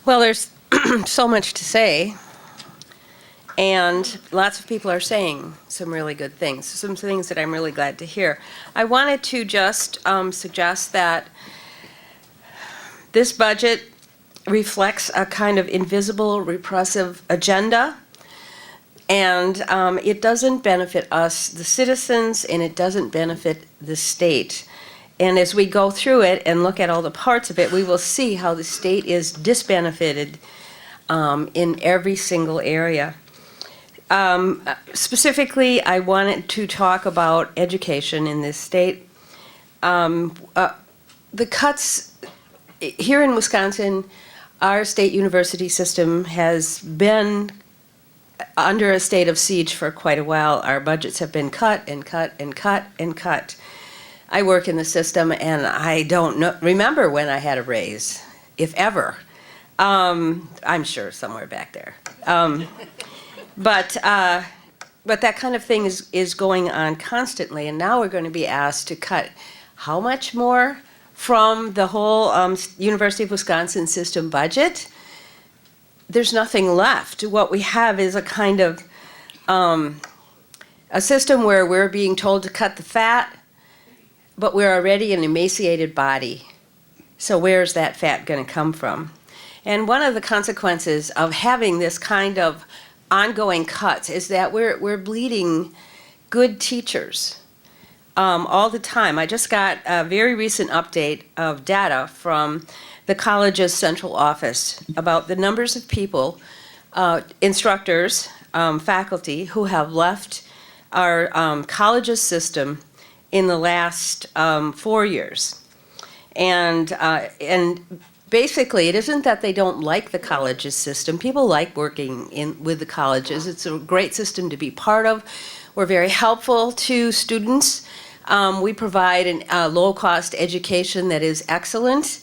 Well, there's so much to say, and lots of people are saying some really good things, some things that I'm really glad to hear. I wanted to just suggest that this budget reflects a kind of invisible, repressive agenda, and it doesn't benefit us, the citizens, and it doesn't benefit the state. And as we go through it and look at all the parts of it, we will see how the state is disbenefited in every single area. Specifically, I wanted to talk about education in this state. The cuts here in Wisconsin, our state university system has been under a state of siege for quite a while. Our budgets have been cut and cut and cut and cut. I work in the system, and I don't remember when I had a raise, if ever. I'm sure somewhere back there. But that kind of thing is going on constantly, and now we're going to be asked to cut how much more from the whole University of Wisconsin system budget? There's nothing left. What we have is a kind of a system where we're being told to cut the fat, but we're already an emaciated body. So where's that fat going to come from? And one of the consequences of having this kind of ongoing cuts is that we're bleeding good teachers all the time. I just got a very recent update of data from the college's central office about the numbers of people, instructors, faculty, who have left our college's system in the last 4 years. And basically, it isn't that they don't like the college's system. People like working with the colleges. It's a great system to be part of. We're very helpful to students. We provide a low-cost education that is excellent.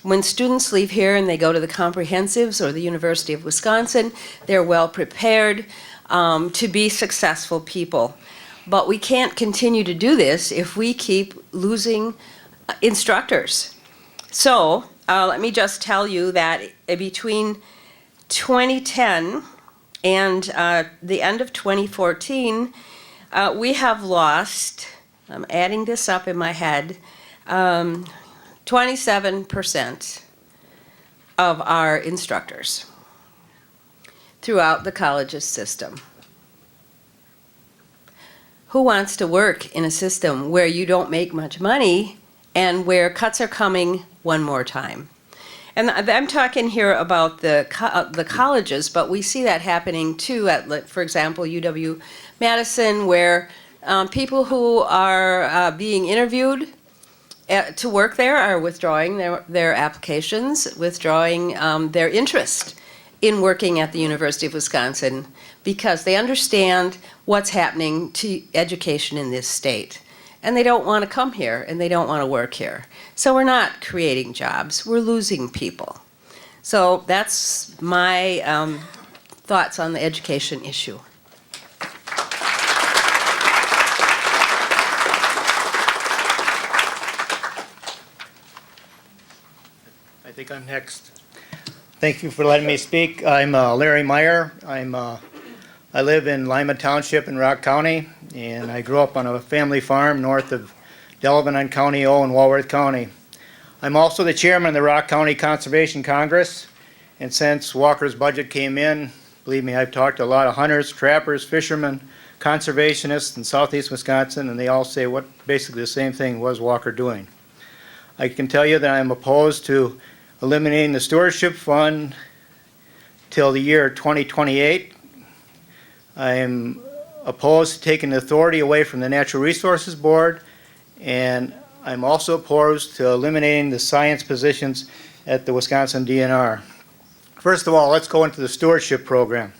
When students leave here and they go to the comprehensives or the University of Wisconsin, they're well prepared to be successful people. But we can't continue to do this if we keep losing instructors. So let me just tell you that between 2010 and the end of 2014, we have lost, I'm adding this up in my head, 27% of our instructors throughout the college's system. Who wants to work in a system where you don't make much money and where cuts are coming one more time? And I'm talking here about the colleges, but we see that happening too at, for example, UW-Madison, where people who are being interviewed to work there are withdrawing their applications, withdrawing their interest in working at the University of Wisconsin because they understand what's happening to education in this state. And they don't want to come here, and they don't want to work here. So we're not creating jobs, we're losing people. So that's my thoughts on the education issue. I think I'm next. Thank you for letting me speak. I'm Larry Meyer. I live in Lima Township in Rock County, and I grew up on a family farm north of Delavan County O in Walworth County. I'm also the chairman of the Rock County Conservation Congress, and since Walker's budget came in, believe me, I've talked to a lot of hunters, trappers, fishermen, conservationists in southeast Wisconsin, and they all say what basically the same thing was Walker doing. I can tell you that I'm opposed to eliminating the stewardship fund till the year 2028. I am opposed to taking the authority away from the Natural Resources Board, and I'm also opposed to eliminating the science positions at the Wisconsin DNR. First of all, let's go into the stewardship program.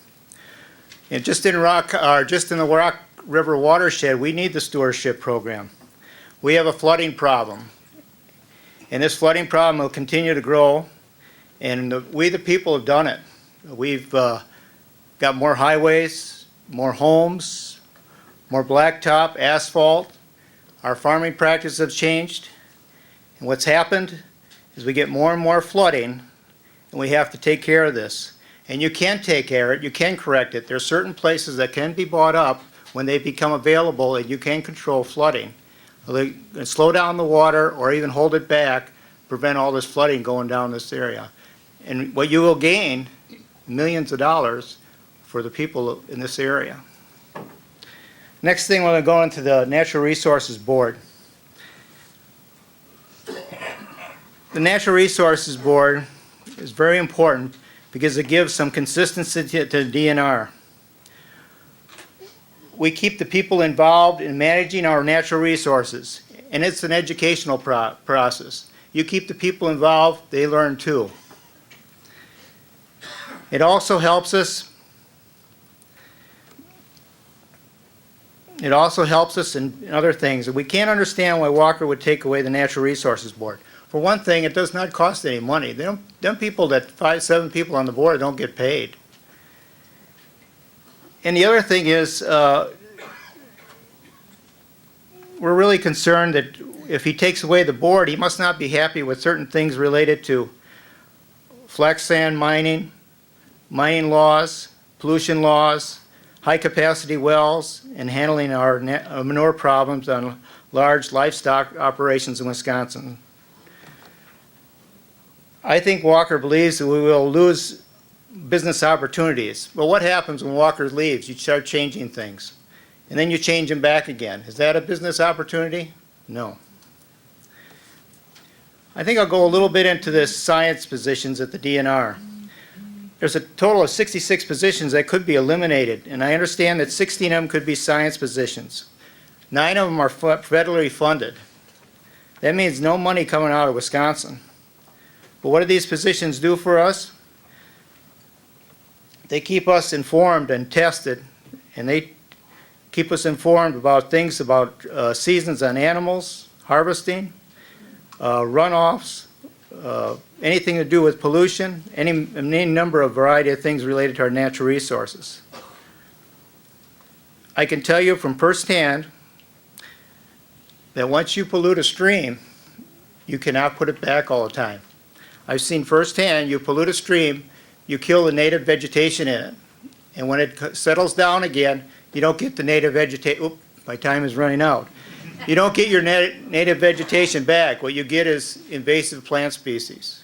And just in the Rock River watershed, we need the stewardship program. We have a flooding problem, and this flooding problem will continue to grow, and we the people have done it. We've got more highways, more homes, more blacktop, asphalt. Our farming practices have changed, and what's happened is we get more and more flooding, and we have to take care of this. And you can take care of it, you can correct it. There are certain places that can be bought up when they become available, and you can control flooding. Slow down the water or even hold it back, prevent all this flooding going down this area. And what you will gain, millions of dollars for the people in this area. Next thing, we're going to go into the Natural Resources Board. The Natural Resources Board is very important because it gives some consistency to the DNR. We keep the people involved in managing our natural resources, and it's an educational process. You keep the people involved, they learn too. It also helps us in other things. We can't understand why Walker would take away the Natural Resources Board. For one thing, it does not cost any money. Them people, that 5, 7 people on the board, don't get paid. And the other thing is, we're really concerned that if he takes away the board, he must not be happy with certain things related to flex sand mining, mining laws, pollution laws, high-capacity wells, and handling our manure problems on large livestock operations in Wisconsin. I think Walker believes that we will lose business opportunities. But what happens when Walker leaves? You start changing things. And then you change them back again. Is that a business opportunity? No. I think I'll go a little bit into the science positions at the DNR. There's a total of 66 positions that could be eliminated, and I understand that 16 of them could be science positions. 9 of them are federally funded. That means no money coming out of Wisconsin. But what do these positions do for us? They keep us informed and tested, and they keep us informed about things about seasons on animals, harvesting, runoffs, anything to do with pollution, any number of variety of things related to our natural resources. I can tell you from firsthand that once you pollute a stream, you cannot put it back all the time. I've seen firsthand, you pollute a stream, you kill the native vegetation in it. And when it settles down again, you don't get the native vegetation. Oop, my time is running out. You don't get your native vegetation back. What you get is invasive plant species.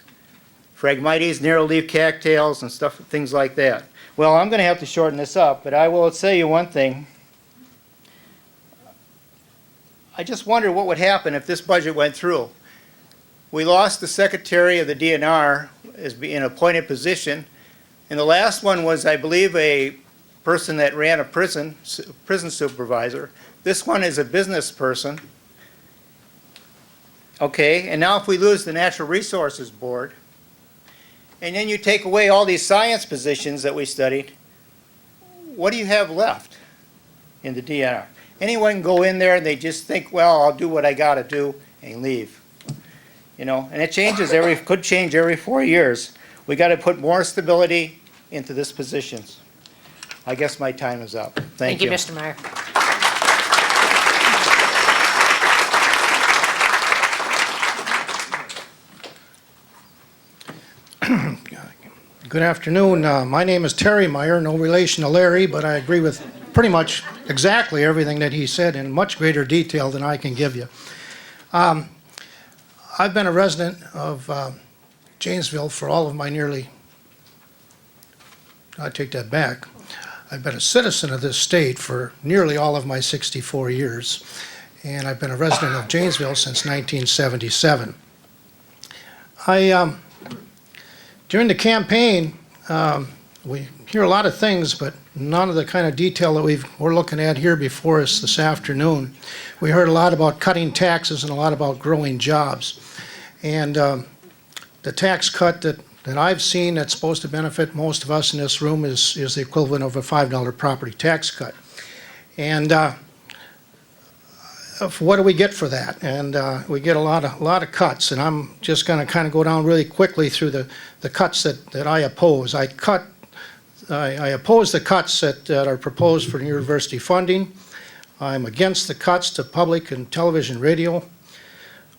Phragmites, narrow-leaf cattails, and stuff, things like that. Well, I'm going to have to shorten this up, but I will tell you one thing. I just wonder what would happen if this budget went through. We lost the secretary of the DNR as being an appointed position, and the last one was, I believe, a person that ran a prison supervisor. This one is a business person. Okay, and now if we lose the Natural Resources Board, and then you take away all these science positions that we studied, what do you have left in the DNR? Anyone can go in there and they just think, well, I'll do what I got to do and leave. You know, and it changes could change every 4 years. We got to put more stability into this positions. I guess my time is up. Thank you. Mr. Meyer. Good afternoon. My name is Terry Meyer, no relation to Larry, but I agree with pretty much exactly everything that he said in much greater detail than I can give you. I've been a resident of Janesville for all of my I take that back. I've been a citizen of this state for nearly all of my 64 years, and I've been a resident of Janesville since 1977. During the campaign, we hear a lot of things, but none of the kind of detail that we're looking at here before us this afternoon. We heard a lot about cutting taxes and a lot about growing jobs. And the tax cut that I've seen that's supposed to benefit most of us in this room is the equivalent of a $5 property tax cut. And what do we get for that? And we get a lot of cuts, and I'm just going to kind of go down really quickly through the cuts that I oppose. I oppose the cuts that are proposed for university funding. I'm against the cuts to public and television radio.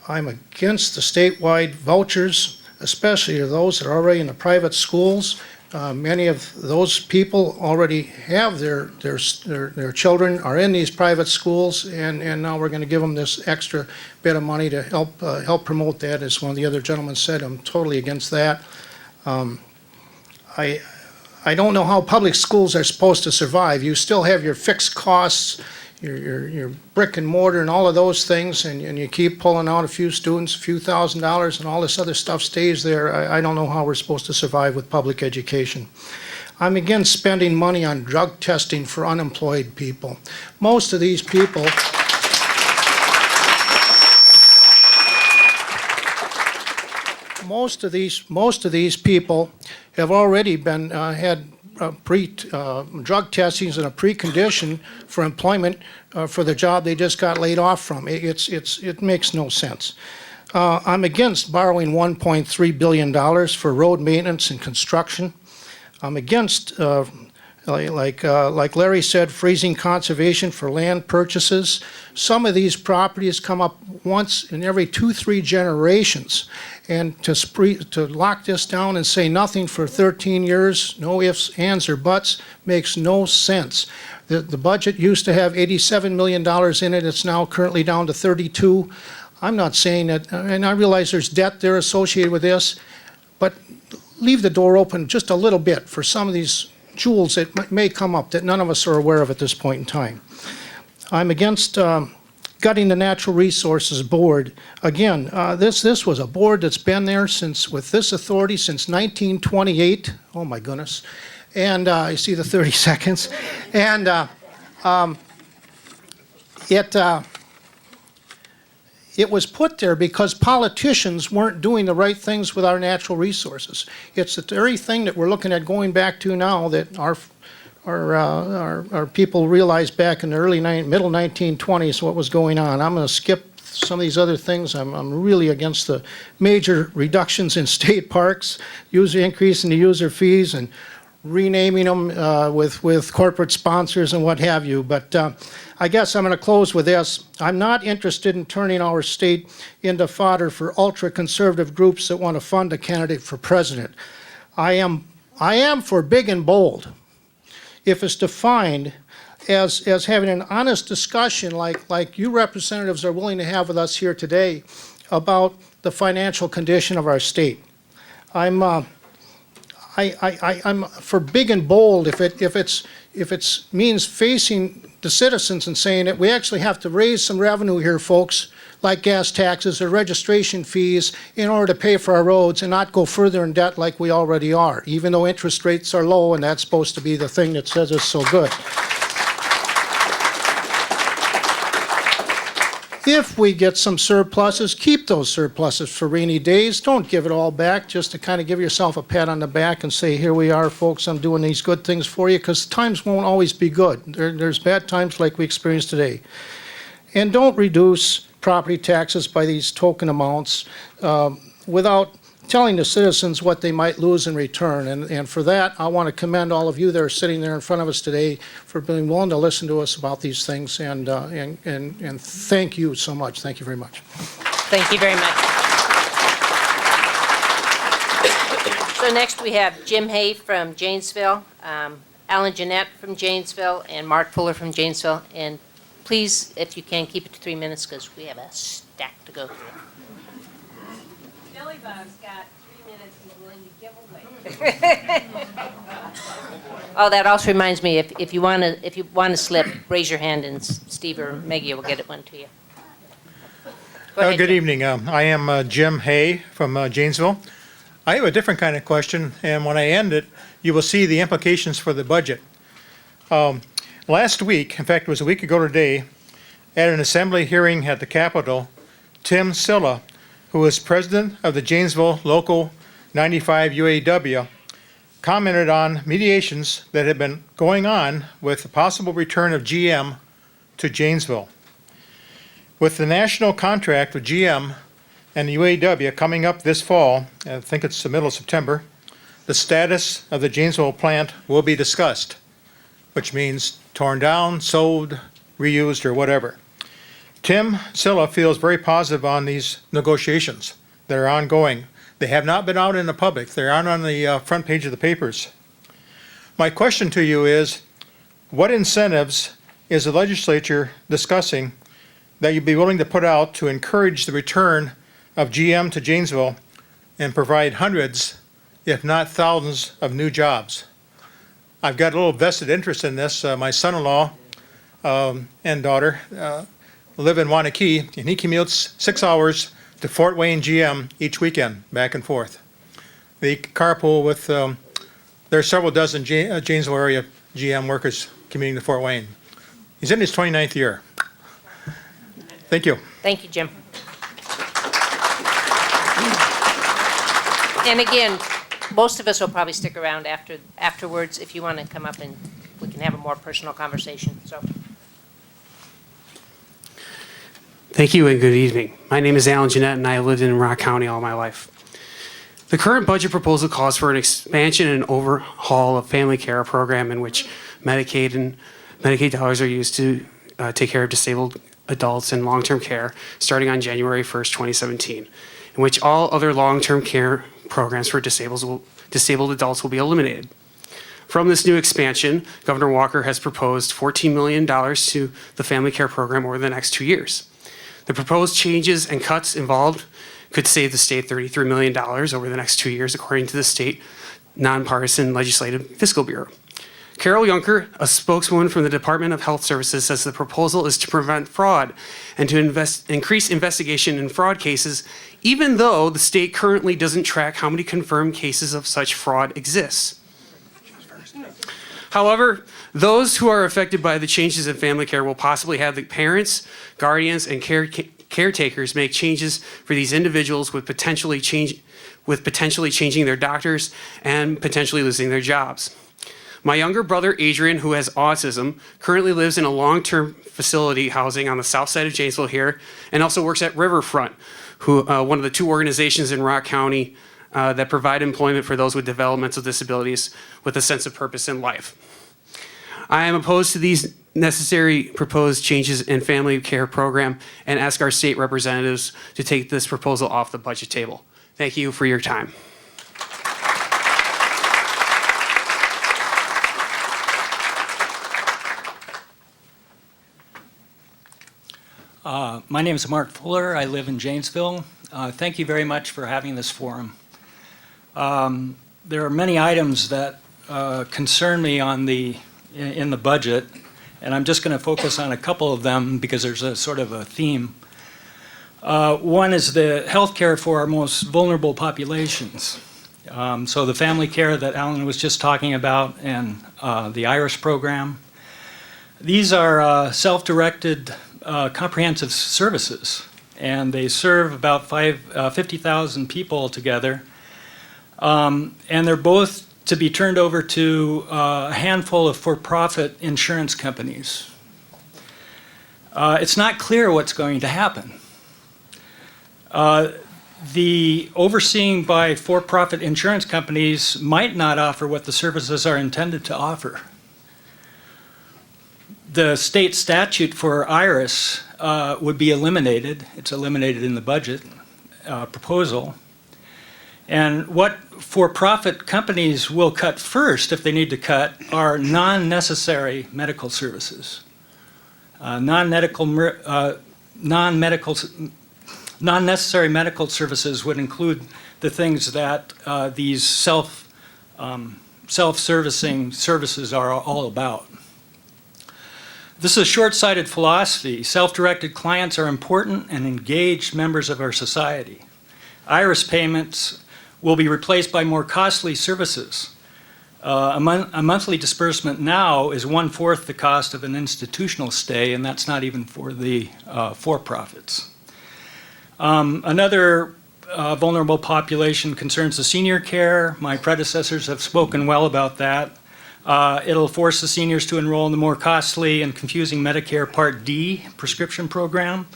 I'm against the statewide vouchers especially to those that are already in the private schools. Many of those people already have their children are in these private schools, and now we're going to give them this extra bit of money to help promote that. As one of the other gentlemen said, I'm totally against that. I don't know how public schools are supposed to survive. You still have your fixed costs, your brick and mortar and all of those things, and you keep pulling out a few students, a few $1,000s, and all this other stuff stays there. I don't know how we're supposed to survive with public education. I'm against spending money on drug testing for unemployed people. Most of these people people have already been had drug testings and a precondition for employment for the job they just got laid off from. It makes no sense. I'm against borrowing $1.3 billion for road maintenance and construction. I'm against, like Larry said, freezing conservation for land purchases. Some of these properties come up once in every 2-3 generations. And to lock this down and say nothing for 13 years, no ifs, ands, or buts, makes no sense. The budget used to have $87 million in it. It's now currently down to 32. I'm not saying that, and I realize there's debt there associated with this, but leave the door open just a little bit for some of these jewels that may come up that none of us are aware of at this point in time. I'm against gutting the Natural Resources Board. Again, this was a board that's been there with this authority since 1928. Oh my goodness. And I see the 30 seconds. And it was put there because politicians weren't doing the right things with our natural resources. It's the very thing that we're looking at going back to now that our people realized back in the middle 1920s what was going on. I'm going to skip some of these other things. I'm really against the major reductions in state parks, increase in the user fees, and renaming them with corporate sponsors and what have you. But I guess I'm going to close with this. I'm not interested in turning our state into fodder for ultra-conservative groups that want to fund a candidate for president. I am for big and bold if it's defined as having an honest discussion like you representatives are willing to have with us here today about the financial condition of our state. I'm for big and bold if it means facing the citizens and saying that we actually have to raise some revenue here, folks, like gas taxes or registration fees in order to pay for our roads and not go further in debt like we already are, even though interest rates are low and that's supposed to be the thing that says it's so good. If we get some surpluses, keep those surpluses for rainy days. Don't give it all back just to kind of give yourself a pat on the back and say, here we are, folks, I'm doing these good things for you, because times won't always be good. There's bad times like we experienced today. And don't reduce property taxes by these token amounts without telling the citizens what they might lose in return. And for that, I want to commend all of you that are sitting there in front of us today for being willing to listen to us about these things. And thank you so much. Thank you very much. Thank you very much. So next we have Jim Hay from Janesville, Alan Jeanette from Janesville, and Mark Fuller from Janesville. And please, if you can, keep it to 3 minutes because we have a stack to go through. Billy Bob's got 3 minutes he's willing to give away. Oh, that also reminds me, if you want to slip, raise your hand and Steve or Maggie will get it one to you. Go ahead, Good Jim. evening. I am Jim Hay from Janesville. I have a different kind of question, and when I end it, you will see the implications for the budget. Last week, in fact, it was a week ago today, at an assembly hearing at the Capitol, Tim Silla, who is president of the Janesville Local 95 UAW, commented on mediations that have been going on with the possible return of GM to Janesville. With the national contract with GM and the UAW coming up this fall, I think it's the middle of September, the status of the Janesville plant will be discussed, which means torn down, sold, reused, or whatever. Tim Silla feels very positive on these negotiations that are ongoing They have not been out in the public. They aren't on the front page of the papers. My question to you is, what incentives is the legislature discussing that you'd be willing to put out to encourage the return of GM to Janesville and provide hundreds, if not thousands, of new jobs? I've got a little vested interest in this. My son-in-law and daughter live in Wanakee, and he commutes 6 hours to Fort Wayne GM each weekend, back and forth. They carpool with, there are several dozen Janesville area GM workers commuting to Fort Wayne. He's in his 29th year. Thank you. Thank you, Jim. And again, most of us will probably stick around afterwards if you want to come up and we can have a more personal conversation. So, Thank you and good evening. My name is Alan Jeanette and I have lived in Rock County all my life. The current budget proposal calls for an expansion and overhaul of family care program in which Medicaid dollars are used to take care of disabled adults in long-term care starting on January 1st, 2017, in which all other long-term care programs for disabled adults will be eliminated. From this new expansion, Governor Walker has proposed $14 million to the family care program over the next 2 years. The proposed changes and cuts involved could save the state $33 million over the next 2 years, according to the state nonpartisan legislative fiscal bureau. Carol Juncker, a spokeswoman from the Department of Health Services, says the proposal is to prevent fraud and to increase investigation in fraud cases, even though the state currently doesn't track how many confirmed cases of such fraud exists. However, those who are affected by the changes in family care will possibly have the parents, guardians, and caretakers make changes for these individuals with potentially changing their doctors and potentially losing their jobs. My younger brother, Adrian, who has autism, currently lives in a long-term facility housing on the south side of Janesville here, and also works at Riverfront, one of the 2 organizations in Rock County that provide employment for those with developmental disabilities with a sense of purpose in life. I am opposed to these necessary proposed changes in family care program and ask our state representatives to take this proposal off the budget table. Thank you for your time. My name is Mark Fuller. I live in Janesville. Thank you very much for having this forum. There are many items that concern me in the budget, and I'm just going to focus on a couple of them because there's a sort of a theme. One is the health care for our most vulnerable populations. So the family care that Alan was just talking about and the IRIS program. These are self-directed comprehensive services, and they serve about 50,000 people together. And they're both to be turned over to a handful of for-profit insurance companies. It's not clear what's going to happen. The overseeing by for-profit insurance companies might not offer what the services are intended to offer. The state statute for IRIS would be eliminated. It's eliminated in the budget proposal. And what for-profit companies will cut first, if they need to cut, are non-necessary medical services. Non-necessary medical services would include the things that these self-servicing services are all about. This is a short-sighted philosophy. Self-directed clients are important and engaged members of our society. IRIS payments will be replaced by more costly services. A monthly disbursement now is 1/4 the cost of an institutional stay, and that's not even for the for-profits. Another vulnerable population concerns the senior care. My predecessors have spoken well about that. It'll force the seniors to enroll in the more costly and confusing Medicare Part D prescription program.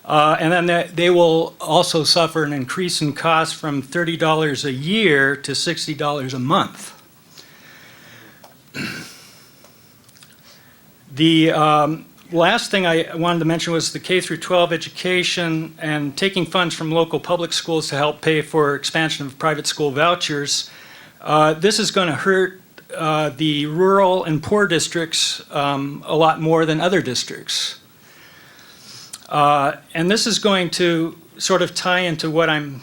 And then they will also suffer an increase in cost from $30 a year to $60 a month. Last thing I wanted to mention was the K through 12 education and taking funds from local public schools to help pay for expansion of private school vouchers. This is going to hurt the rural and poor districts a lot more than other districts. And this is going to sort of tie into what I'm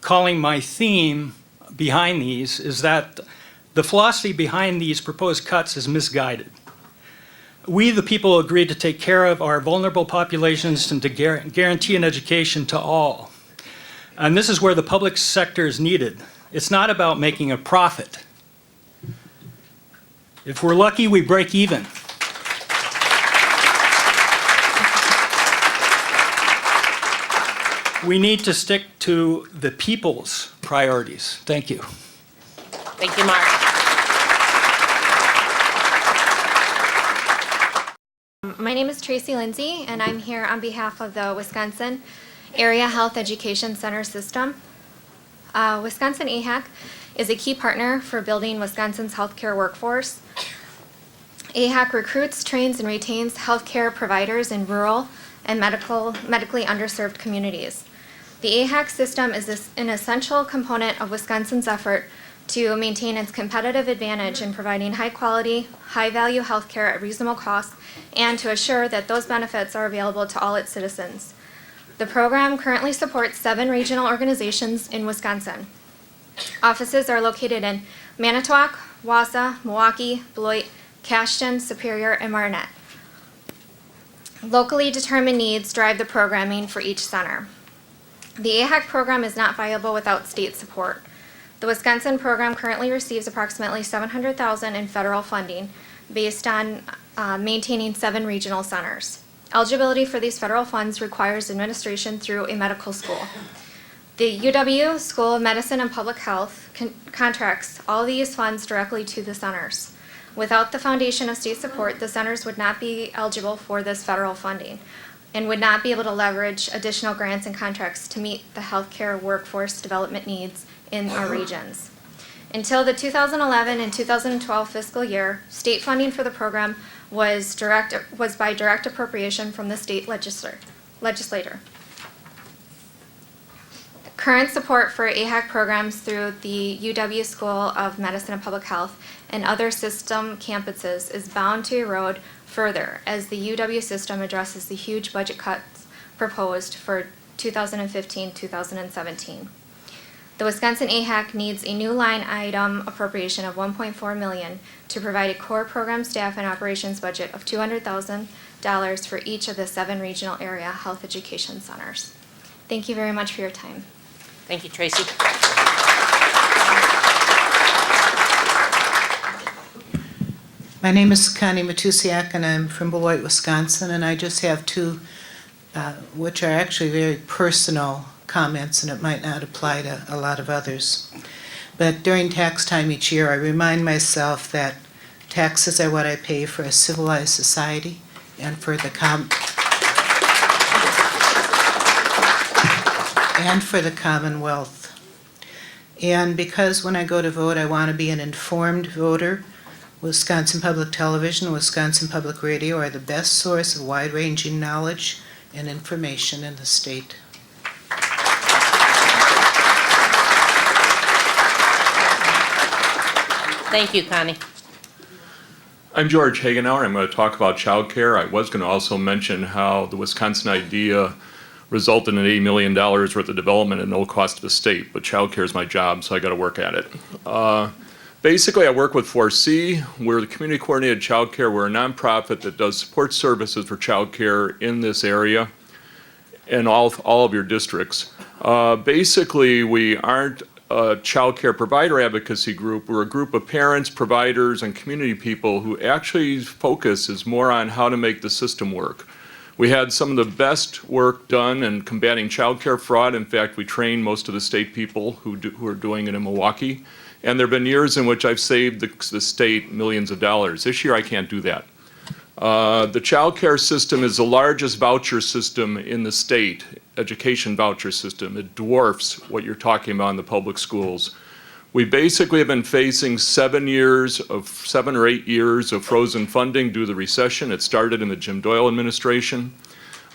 calling my theme behind these, is that the philosophy behind these proposed cuts is misguided. We, the people, agreed to take care of our vulnerable populations and to guarantee an education to all. And this is where the public sector is needed. It's not about making a profit. If we're lucky, we break even. We need to stick to the people's priorities. Thank you. Thank you, Mark. My name is Tracy Lindsay, and I'm here on behalf of the Wisconsin Area Health Education Center System. Wisconsin AHEC is a key partner for building Wisconsin's healthcare workforce. AHEC recruits, trains, and retains healthcare providers in rural and medically underserved communities. The AHEC system is an essential component of Wisconsin's effort to maintain its competitive advantage in providing high-quality, high-value healthcare at reasonable costs, and to assure that those benefits are available to all its citizens. The program currently supports 7 regional organizations in Wisconsin. Offices are located in Manitowoc, Wausau, Milwaukee, Beloit, Cashton, Superior, and Marquette. Locally determined needs drive the programming for each center. The AHEC program is not viable without state support. The Wisconsin program currently receives approximately $700,000 in federal funding based on maintaining 7 regional centers. Eligibility for these federal funds requires administration through a medical school. The UW School of Medicine and Public Health contracts all these funds directly to the centers. Without the foundation of state support, the centers would not be eligible for this federal funding and would not be able to leverage additional grants and contracts to meet the healthcare workforce development needs in our regions. Until the 2011 and 2012 fiscal year, state funding for the program was by direct appropriation from the state legislator. Current support for AHEC programs through the UW School of Medicine and Public Health and other system campuses is bound to erode further as the UW system addresses the huge budget cuts proposed for 2015-2017. The Wisconsin AHEC needs a new line item appropriation of $1.4 million to provide a core program staff and operations budget of $200,000 for each of the 7 regional area health education centers. Thank you very much for your time. Thank you, Tracy. My name is Connie Matusiak, and I'm from Beloit, Wisconsin, and I just have 2, which are actually very personal comments, and it might not apply to a lot of others. But during tax time each year, I remind myself that taxes are what I pay for a civilized society and for the Commonwealth. And because when I go to vote, I want to be an informed voter, Wisconsin Public Television and Wisconsin Public Radio are the best source of wide-ranging knowledge and information in the state. Thank you, Connie. I'm George Hagenauer. I'm going to talk about child care. I was going to also mention how the Wisconsin idea resulted in $80 million worth of development at no cost to the state, but child care is my job, so I got to work at it. Basically, I work with 4C. We're the community coordinated child care. We're a nonprofit that does support services for child care in this area and all of your districts. Basically, we aren't a child care provider advocacy group. We're a group of parents, providers, and community people who actually focus is more on how to make the system work. We had some of the best work done in combating child care fraud. In fact, we trained most of the state people who are doing it in Milwaukee. And there have been years in which I've saved the state millions of dollars. This year, I can't do that. The child care system is the largest voucher system in the state, education voucher system. It dwarfs what you're talking about in the public schools. We basically have been facing 7 or 8 years of frozen funding due to the recession. It started in the Jim Doyle administration.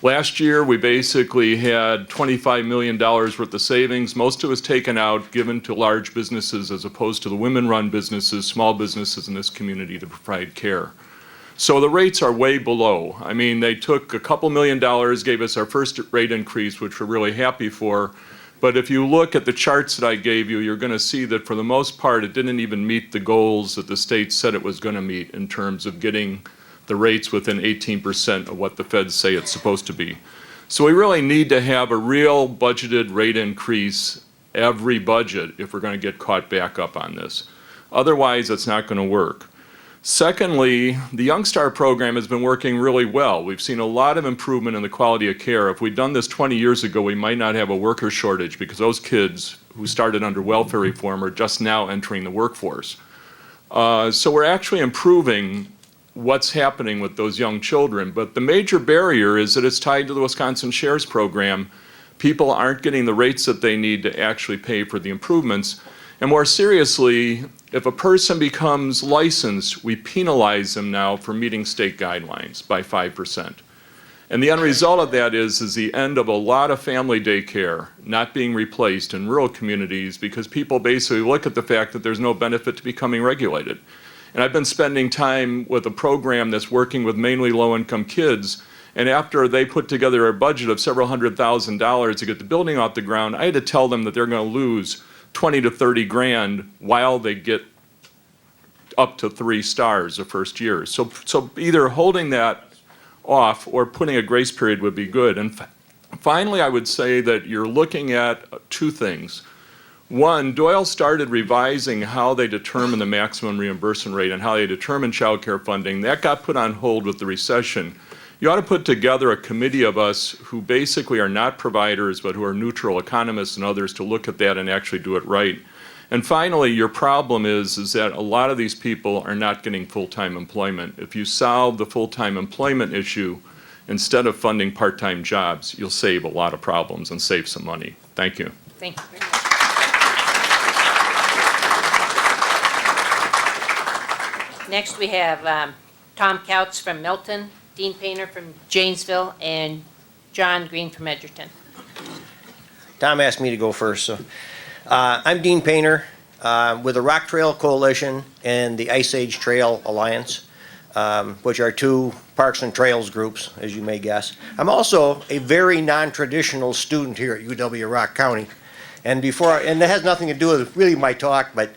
Last year, we basically had $25 million worth of savings. Most of it was taken out, given to large businesses as opposed to the women-run businesses, small businesses in this community to provide care. So the rates are way below. I mean, they took a couple $1 million, gave us our first rate increase, which we're really happy for. But if you look at the charts that I gave you, you're going to see that for the most part, it didn't even meet the goals that the state said it was going to meet in terms of getting the rates within 18% of what the feds say it's supposed to be. So we really need to have a real budgeted rate increase every budget if we're going to get caught back up on this. Otherwise, it's not going to work. Secondly, the Young Star program has been working really well. We've seen a lot of improvement in the quality of care. If we'd done this 20 years ago, we might not have a worker shortage because those kids who started under welfare reform are just now entering the workforce. So we're actually improving what's happening with those young children. But the major barrier is that it's tied to the Wisconsin Shares program. People aren't getting the rates that they need to actually pay for the improvements. And more seriously, if a person becomes licensed, we penalize them now for meeting state guidelines by 5%. And the end result of that is the end of a lot of family daycare not being replaced in rural communities because people basically look at the fact that there's no benefit to becoming regulated. And I've been spending time with a program that's working with mainly low-income kids, and after they put together a budget of several $100,000 to get the building off the ground, I had to tell them that they're going to lose 20 to 30 grand while they get up to 3 stars the first year. So either holding that off or putting a grace period would be good. And finally, I would say that you're looking at 2 things. One, Doyle started revising how they determine the maximum reimbursement rate and how they determine child care funding. That got put on hold with the recession. You ought to put together a committee of us who basically are not providers but who are neutral economists and others to look at that and actually do it right. And finally, your problem is that a lot of these people are not getting full-time employment. If you solve the full-time employment issue, instead of funding part-time jobs, you'll save a lot of problems and save some money. Thank you. Thank you very much. Next, we have Tom Couts from Milton, Dean Painter from Janesville, and John Green from Edgerton. Tom asked me to go first. So, I'm Dean Painter with the Rock Trail Coalition and the Ice Age Trail Alliance, which are 2 parks and trails groups, as you may guess. I'm also a very non-traditional student here at UW-Rock County. And that has nothing to do with really my talk, but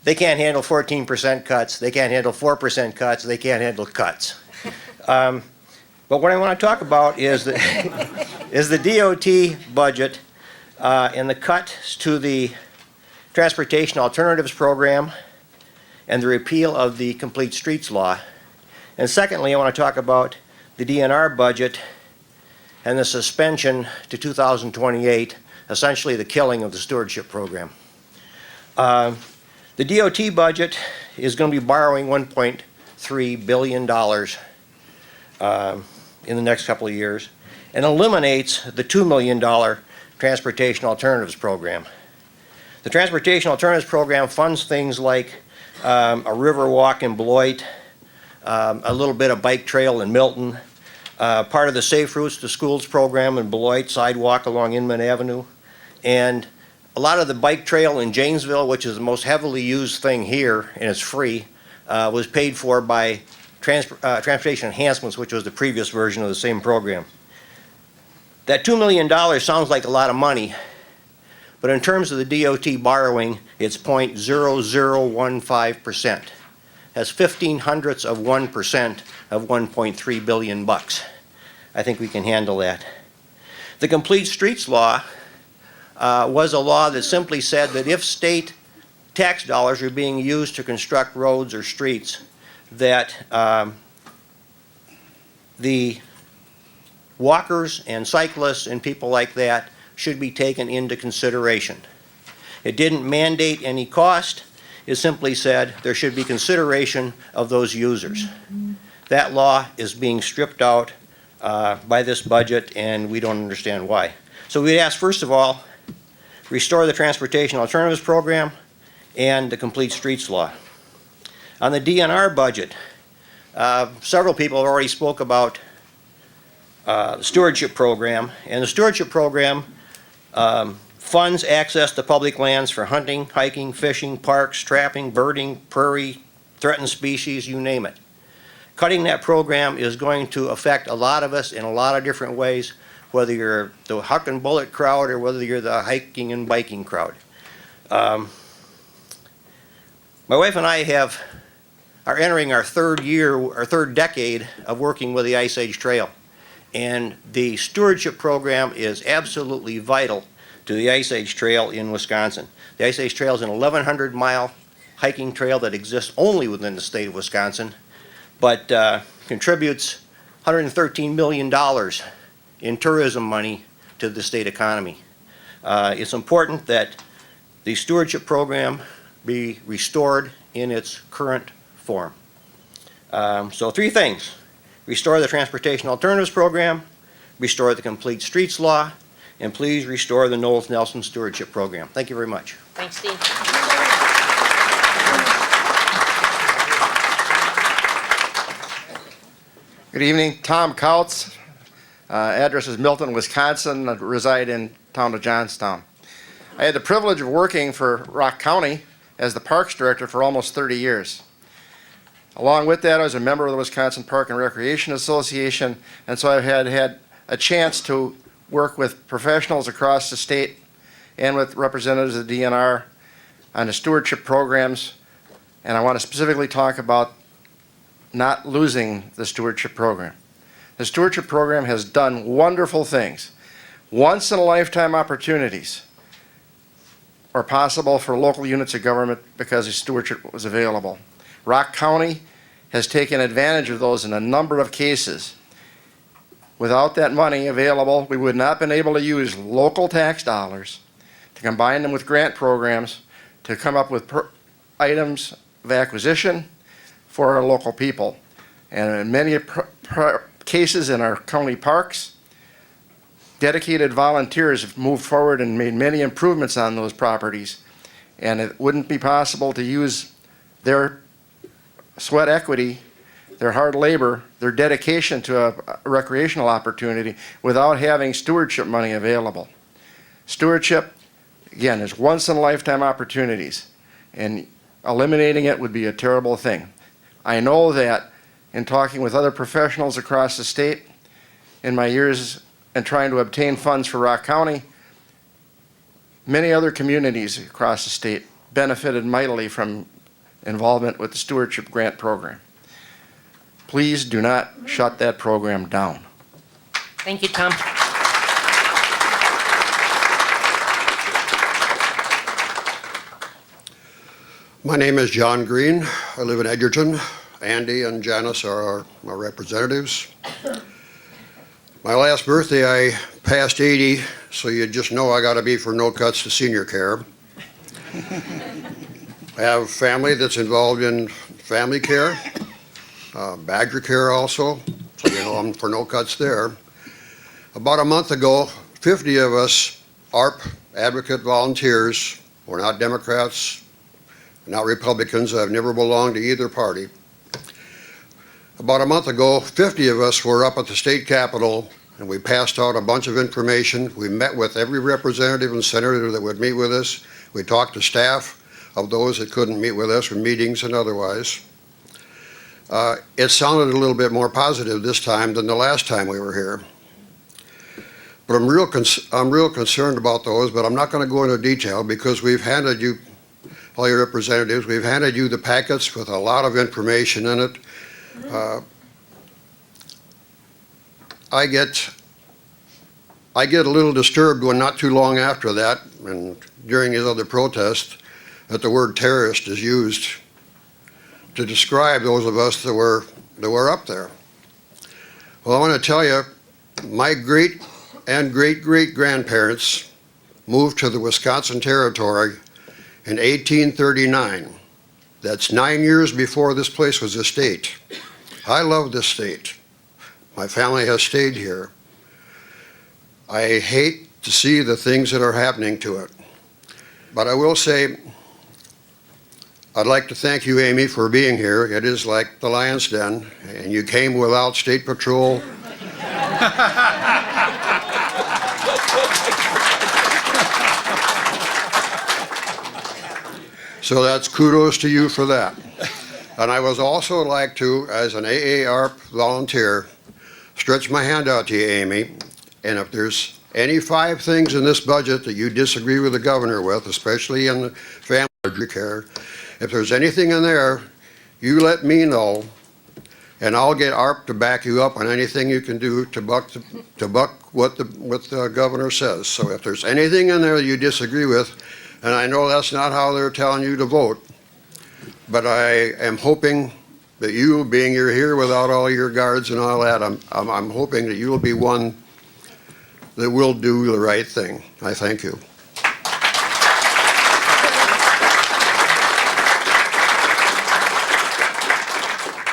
they can't handle 14% cuts, they can't handle 4% cuts, they can't handle cuts. But what I want to talk about is the DOT budget and the cuts to the Transportation Alternatives Program and the repeal of the Complete Streets Law. And secondly, I want to talk about the DNR budget and the suspension to 2028, essentially the killing of the stewardship program. The DOT budget is going to be borrowing $1.3 billion in the next couple of years and eliminates the $2 million Transportation Alternatives Program. The Transportation Alternatives Program funds things like a river walk in Beloit, a little bit of bike trail in Milton, part of the Safe Routes to Schools program in Beloit, sidewalk along Inman Avenue, and a lot of the bike trail in Janesville, which is the most heavily used thing here, and it's free, was paid for by Transportation Enhancements, which was the previous version of the same program. That $2 million sounds like a lot of money, but in terms of the DOT borrowing, it's 0.0015%. That's 0.15% of 1.3 billion bucks. I think we can handle that. The Complete Streets Law was a law that simply said that if state tax dollars are being used to construct roads or streets, that the walkers and cyclists and people like that should be taken into consideration. It didn't mandate any cost. It simply said there should be consideration of those users. That law is being stripped out by this budget, and we don't understand why. So we'd ask, first of all, restore the Transportation Alternatives Program and the Complete Streets Law. On the DNR budget, several people have already spoke about the stewardship program, and the stewardship program funds access to public lands for hunting, hiking, fishing, parks, trapping, birding, prairie, threatened species, you name it. Cutting that program is going to affect a lot of us in a lot of different ways, whether you're the huck and bullet crowd or whether you're the hiking and biking crowd. My wife and I are entering our third decade of working with the Ice Age Trail. And the stewardship program is absolutely vital to the Ice Age Trail in Wisconsin. The Ice Age Trail is an 1,100-mile hiking trail that exists only within the state of Wisconsin, but contributes $113 million in tourism money to the state economy. It's important that the stewardship program be restored in its current form. So 3 things: restore the Transportation Alternatives Program, restore the Complete Streets Law, and please restore the Knowles Nelson Stewardship Program. Thank you very much. Thanks, Dean. Good evening, Tom Kautz. Address is Milton, Wisconsin. I reside in town of Johnstown. I had the privilege of working for Rock County as the Parks Director for almost 30 years. Along with that, I was a member of the Wisconsin Park and Recreation Association, and so I've had a chance to work with professionals across the state and with representatives of the DNR on the stewardship programs, and I want to specifically talk about not losing the stewardship program. The stewardship program has done wonderful things. Once-in-a-lifetime opportunities are possible for local units of government because the stewardship was available. Rock County has taken advantage of those in a number of cases. Without that money available, we would not have been able to use local tax dollars to combine them with grant programs to come up with items of acquisition for our local people. And in many cases in our county parks, dedicated volunteers have moved forward and made many improvements on those properties. And it wouldn't be possible to use their sweat equity, their hard labor, their dedication to a recreational opportunity without having stewardship money available. Stewardship, again, is once-in-a-lifetime opportunities, and eliminating it would be a terrible thing. I know that in talking with other professionals across the state in my years and trying to obtain funds for Rock County, many other communities across the state benefited mightily from involvement with the stewardship grant program. Please do not shut that program down. Thank you, Tom. My name is John Green. I live in Edgerton. Andy and Janis are my representatives. My last birthday, I passed 80, so you just know I got to be for no cuts to senior care. I have family that's involved in family care, Badger care also, so you know I'm for no cuts there. About a month ago, 50 of us ARP advocate volunteers, we're not Democrats, not Republicans, I've never belonged to either party. About a month ago, 50 of us were up at the state capitol and we passed out a bunch of information. We met with every representative and senator that would meet with us. We talked to staff of those that couldn't meet with us for meetings and otherwise. It sounded a little bit more positive this time than the last time we were here. But I'm real concerned about those, but I'm not going to go into detail because we've handed you, all your representatives, we've handed you the packets with a lot of information in it. I get a little disturbed when not too long after that, and during his other protest, that the word terrorist is used to describe those of us that were up there. Well, I want to tell you, my great and great-great-grandparents moved to the Wisconsin Territory in 1839. That's 9 years before this place was a state. I love this state. My family has stayed here. I hate to see the things that are happening to it. But I will say, I'd like to thank you, Amy, for being here. It is like the Lion's Den, and you came without state patrol. So that's kudos to you for that. And I would also like to, as an AARP volunteer, stretch my hand out to you, Amy. And if there's any 5 things in this budget that you disagree with the governor with, especially in the family care, if there's anything in there, you let me know, and I'll get ARP to back you up on anything you can do to buck what the governor says. So if there's anything in there you disagree with, and I know that's not how they're telling you to vote, but I am hoping that you, being you're here without all your guards and all that, I'm hoping that you'll be one that will do the right thing. I thank you.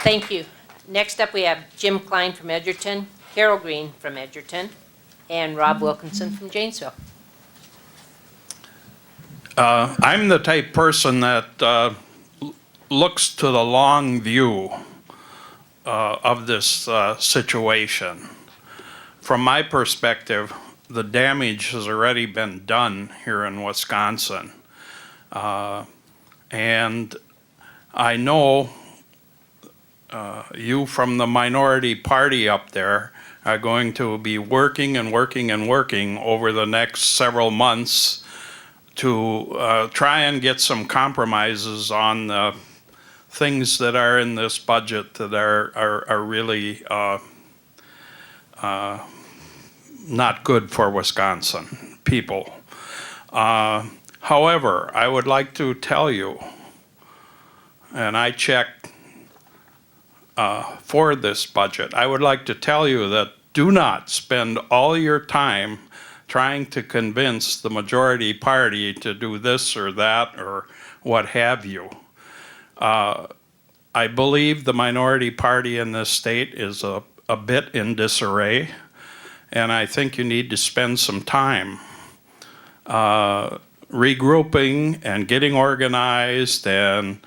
Thank you. Next up, we have Jim Klein from Edgerton, Carol Green from Edgerton, and Rob Wilkinson from Janesville. I'm the type person that looks to the long view of this situation. From my perspective, the damage has already been done here in Wisconsin. And I know you from the minority party up there are going to be working and working and working over the next several months to try and get some compromises on the things that are in this budget that are really not good for Wisconsin people. However, I would like to tell you, and I checked for this budget, I would like to tell you that do not spend all your time trying to convince the majority party to do this or that or what have you. I believe the minority party in this state is a bit in disarray, and I think you need to spend some time regrouping and getting organized and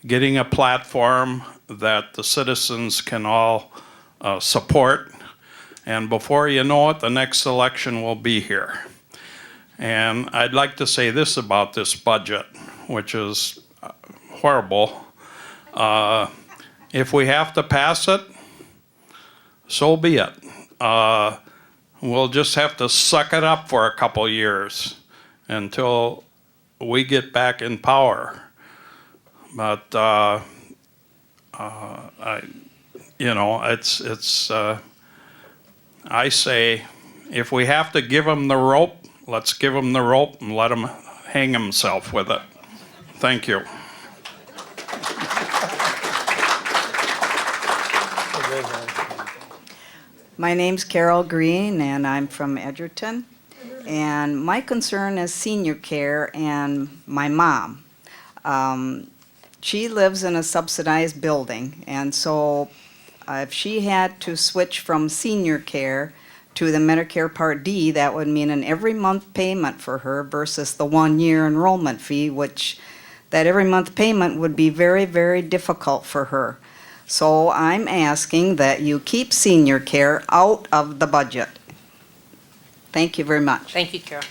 getting a platform that the citizens can all support. And before you know it, the next election will be here. And I'd like to say this about this budget, which is horrible. If we have to pass it, so be it. We'll just have to suck it up for a couple years until we get back in power. But I say, if we have to give him the rope, let's give him the rope and let him hang himself with it. Thank you. My name's Carol Green, and I'm from Edgerton. And my concern is senior care and my mom. She lives in a subsidized building, and so if she had to switch from senior care to the Medicare Part D, that would mean an every month payment for her versus the 1-year enrollment fee, which that every month payment would be very, very difficult for her. So I'm asking that you keep senior care out of the budget. Thank you very much. Thank you, Carol.